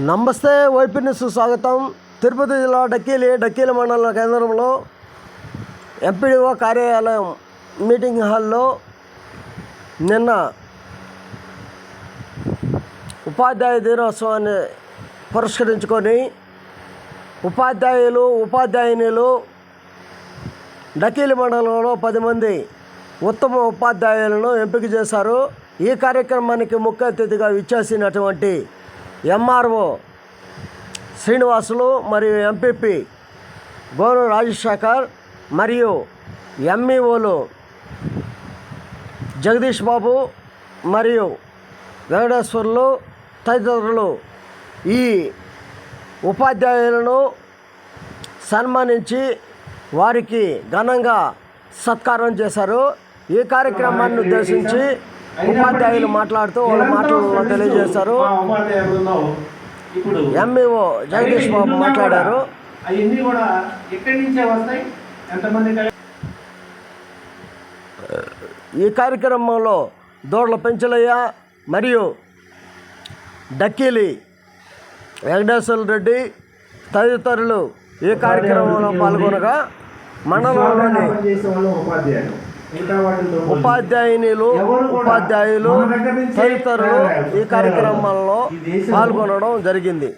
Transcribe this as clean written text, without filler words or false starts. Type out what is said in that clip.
నమస్తే YP news స్వాగతం. తిరుపతి జిల్లా డక్కిలి మండల కేంద్రంలో ఎంపీడీఓ కార్యాలయం మీటింగ్ హాల్లో నిన్న ఉపాధ్యాయ దినోత్సవాన్ని పురస్కరించుకొని ఉపాధ్యాయునిలు డక్కిలి మండలంలో 10 మంది ఉత్తమ ఉపాధ్యాయులను ఎంపిక చేశారు. ఈ కార్యక్రమానికి ముఖ్య అతిథిగా విచ్చేసినటువంటి ఎంఆర్ఓ శ్రీనివాసులు మరియు ఎంపీపీ గోను రాజశేఖర్ మరియు ఎంఈఓలు జగదీష్ బాబు మరియు వెంకటేశ్వర్లు తదితరులు ఈ ఉపాధ్యాయులను సన్మానించి వారికి ఘనంగా సత్కారం చేశారు. ఈ కార్యక్రమాన్ని ఉద్దేశించి ఉపాధ్యాయులు మాట్లాడుతూ వాళ్ళ మాటలలో తెలియజేశారు. ఎంఈఓ జగదీష్ బాబు మాట్లాడారు. ఈ కార్యక్రమంలో దోడ్ల పెంచలయ్య మరియు డక్కిలి వెంకటేశ్వర రెడ్డి తదితరులు ఈ కార్యక్రమంలో పాల్గొనగా మండలంలోని ఉపాధ్యాయులు తదితరులు ఈ కార్యక్రమంలో పాల్గొనడం జరిగింది.